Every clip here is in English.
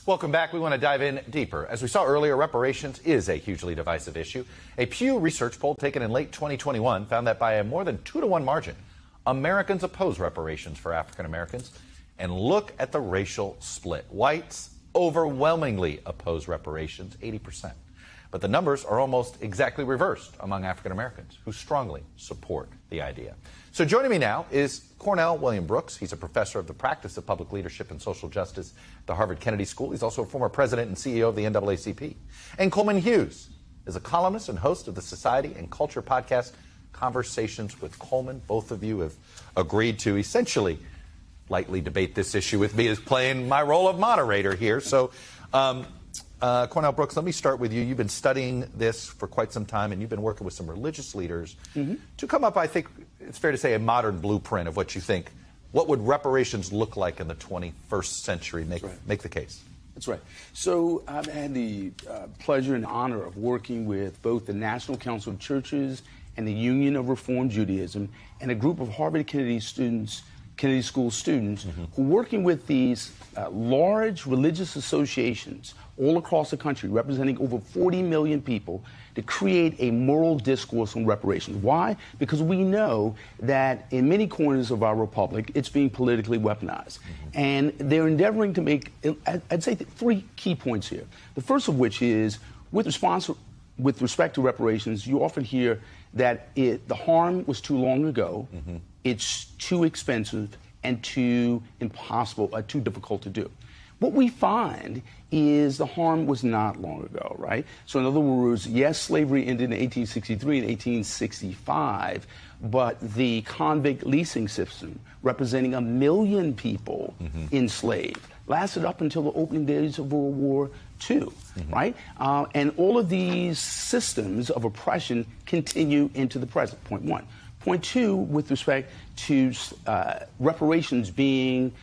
Welcome back. We want to dive in deeper. As we saw earlier, reparations is a hugely divisive issue. A Pew Research poll taken in late 2021 found that by a more than 2-to-1 margin, Americans oppose reparations for African Americans. And look at the racial split. Whites overwhelmingly oppose reparations, 80%. But the numbers are almost exactly reversed among African Americans who strongly support the idea. So joining me now is Cornell William Brooks. He's a professor of the practice of public leadership and social justice at the Harvard Kennedy School. He's also a former president and CEO of the NAACP. And Coleman Hughes is a columnist and host of the Society and Culture podcast, Conversations with Coleman. Both of you have agreed to essentially lightly debate this issue with me as playing my role of moderator here. So, Cornell Brooks, let me start with you. You've been studying this for quite some time, and you've been working with some religious leaders to come up, I think it's fair to say, a modern blueprint of what you think. What would reparations look like in the 21st century? Make the case. That's right. So I've had the pleasure and honor of working with both the National Council of Churches and the Union of Reform Judaism and a group of Harvard Kennedy School students who are working with these large religious associations all across the country, representing over 40 million people, to create a moral discourse on reparations. Why? Because we know that in many corners of our republic, it's being politically weaponized. And they're endeavoring to make, I'd say, three key points here. The first of which is, with respect to reparations, you often hear that the harm was too long ago, it's too expensive, and too impossible, too difficult to do. What we find is the harm was not long ago, right? So in other words, yes, slavery ended in 1863 and 1865, but the convict leasing system, representing 1 million people enslaved, lasted up until the opening days of World War II, right? And all of these systems of oppression continue into the present, point one. Point two, with respect to reparations being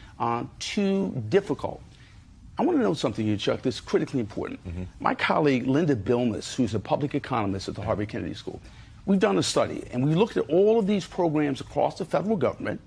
too difficult. I want to know something here, Chuck, that's critically important. My colleague, Linda Bilmes, who's a public economist at the Harvard Kennedy School, we've done a study, and we looked at all of these programs across the federal government,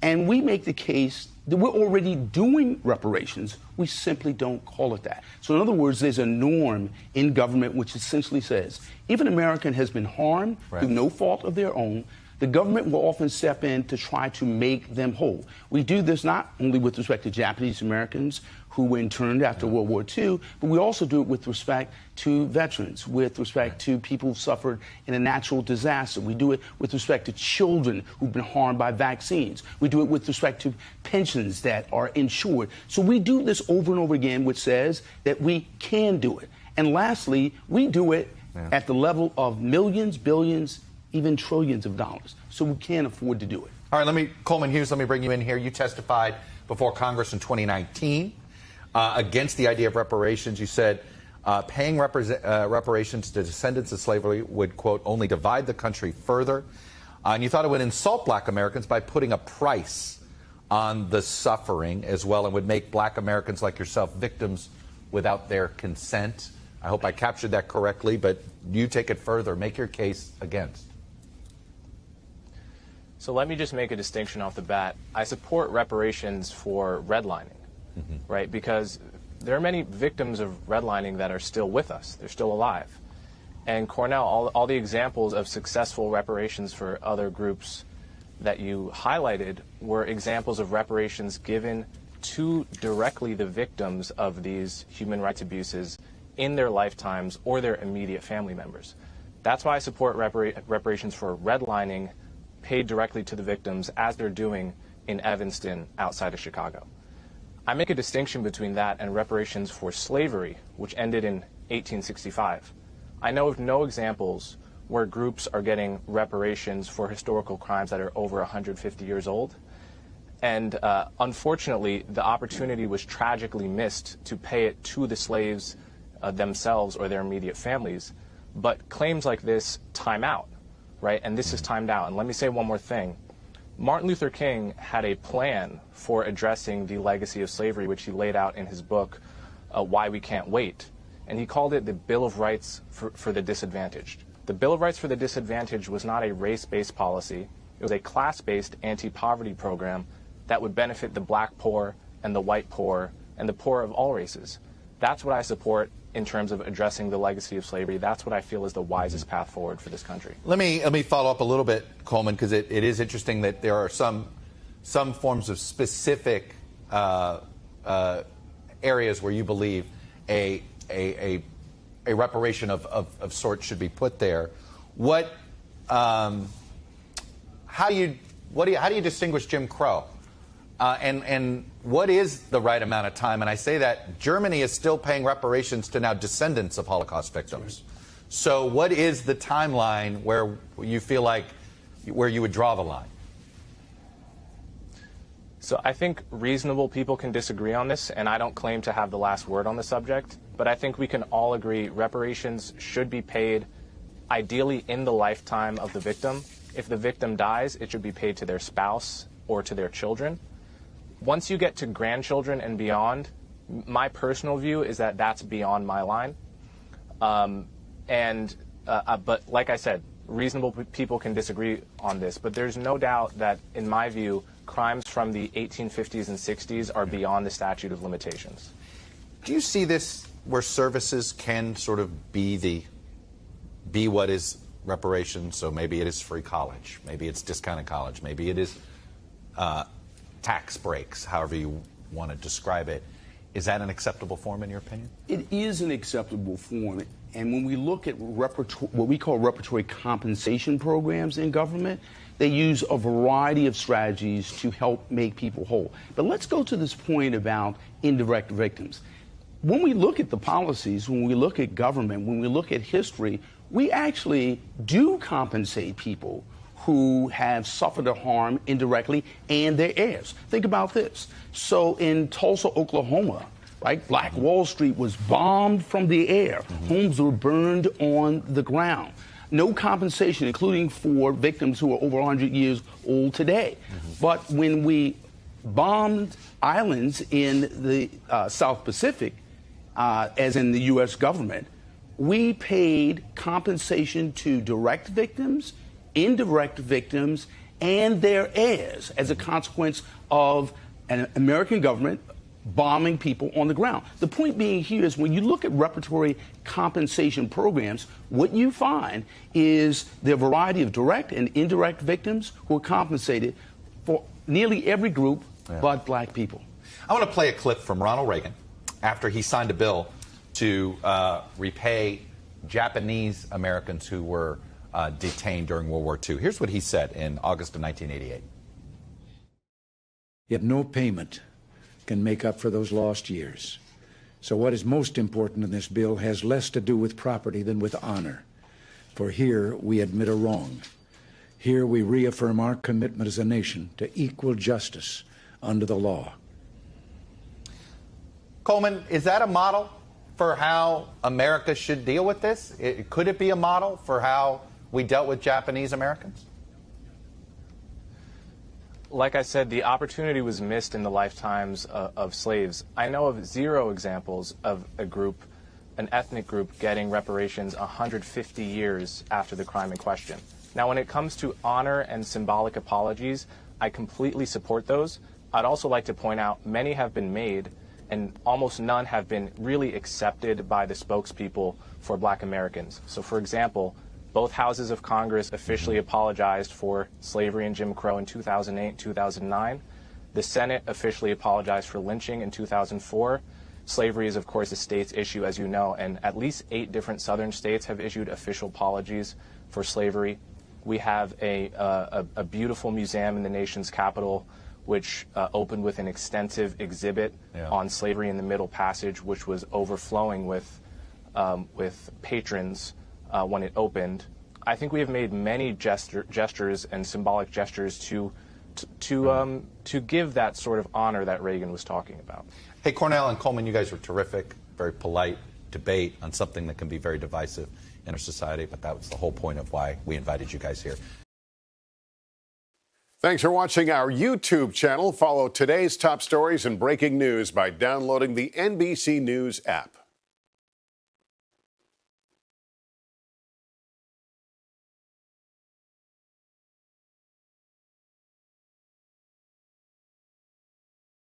and we make the case that we're already doing reparations. We simply don't call it that. So in other words, there's a norm in government which essentially says, if an American has been harmed through no fault of their own, the government will often step in to try to make them whole. We do this not only with respect to Japanese Americans who were interned after World War II, but we also do it with respect to veterans, with respect to people who suffered in a natural disaster. We do it with respect to children who've been harmed by vaccines. We do it with respect to pensions that are insured. So we do this over and over again, which says that we can do it. And lastly, we do it at the level of millions, billions, even trillions of dollars. So we can't afford to do it. All right, Coleman Hughes, let me bring you in here. You testified before Congress in 2019 against the idea of reparations. You said paying reparations to descendants of slavery would, quote, only divide the country further. And you thought it would insult black Americans by putting a price on the suffering as well, and would make black Americans like yourself victims without their consent. I hope I captured that correctly, but you take it further. Make your case against. So let me just make a distinction off the bat. I support reparations for redlining, right? Because there are many victims of redlining that are still with us. They're still alive. And Cornell, all the examples of successful reparations for other groups that you highlighted were examples of reparations given to directly the victims of these human rights abuses in their lifetimes or their immediate family members. That's why I support reparations for redlining paid directly to the victims, as they're doing in Evanston outside of Chicago. I make a distinction between that and reparations for slavery, which ended in 1865. I know of no examples where groups are getting reparations for historical crimes that are over 150 years old. And unfortunately, the opportunity was tragically missed to pay it to the slaves themselves or their immediate families. But claims like this time out, right? And this is timed out. And let me say one more thing. Martin Luther King had a plan for addressing the legacy of slavery, which he laid out in his book, Why We Can't Wait. And he called it the Bill of Rights for the Disadvantaged. The Bill of Rights for the Disadvantaged was not a race-based policy. It was a class-based anti-poverty program that would benefit the black poor and the white poor and the poor of all races. That's what I support in terms of addressing the legacy of slavery. That's what I feel is the wisest path forward for this country. Let me follow up a little bit, Coleman, because it is interesting that there are some forms of specific areas where you believe a reparation of sorts should be put there. How do you distinguish Jim Crow? And what is the right amount of time? And I say that Germany is still paying reparations to now descendants of Holocaust victims. So what is the timeline where you feel like where you would draw the line? So I think reasonable people can disagree on this, and I don't claim to have the last word on the subject, but I think we can all agree reparations should be paid ideally in the lifetime of the victim. If the victim dies, it should be paid to their spouse or to their children. Once you get to grandchildren and beyond, my personal view is that that's beyond my line. But like I said, reasonable people can disagree on this, but there's no doubt that, in my view, crimes from the 1850s and 60s are beyond the statute of limitations. Do you see this where services can sort of be what is reparations? So maybe it is free college, maybe it's discounted college, maybe it is tax breaks, however you want to describe it. Is that an acceptable form in your opinion? It is an acceptable form. And when we look at what we call reparatory compensation programs in government, they use a variety of strategies to help make people whole. But let's go to this point about indirect victims. When we look at the policies, when we look at government, when we look at history, we actually do compensate people who have suffered a harm indirectly and their heirs. Think about this. So in Tulsa, Oklahoma, right, Black Wall Street was bombed from the air. Homes were burned on the ground. No compensation, including for victims who are over 100 years old today. But when we bombed islands in the South Pacific, as in the U.S. government, we paid compensation to direct victims, indirect victims, and their heirs as a consequence of an American government bombing people on the ground. The point being here is when you look at reparatory compensation programs, what you find is the variety of direct and indirect victims who are compensated for nearly every group but black people. I want to play a clip from Ronald Reagan after he signed a bill to repay Japanese Americans who were detained during World War II. Here's what he said in August of 1988. Yet no payment can make up for those lost years. So what is most important in this bill has less to do with property than with honor. For here we admit a wrong. Here we reaffirm our commitment as a nation to equal justice under the law. Coleman, is that a model for how America should deal with this? Could it be a model for how we dealt with Japanese Americans? Like I said, the opportunity was missed in the lifetimes of slaves. I know of zero examples of a group, an ethnic group, getting reparations 150 years after the crime in question. Now, when it comes to honor and symbolic apologies, I completely support those. I'd also like to point out many have been made, and almost none have been really accepted by the spokespeople for Black Americans. So, for example, both houses of Congress officially apologized for slavery and Jim Crow in 2008 and 2009. The Senate officially apologized for lynching in 2004. Slavery is, of course, a state's issue, as you know, and at least 8 different southern states have issued official apologies for slavery. We have a beautiful museum in the nation's capital, which opened with an extensive exhibit on slavery in the Middle Passage, which was overflowing with patrons when it opened. I think we have made many gestures and symbolic gestures to give that sort of honor that Reagan was talking about. Hey, Cornell and Coleman, you guys were terrific, very polite debate on something that can be very divisive in our society, but that was the whole point of why we invited you guys here. Thanks for watching our YouTube channel. Follow today's top stories and breaking news by downloading the NBC News app.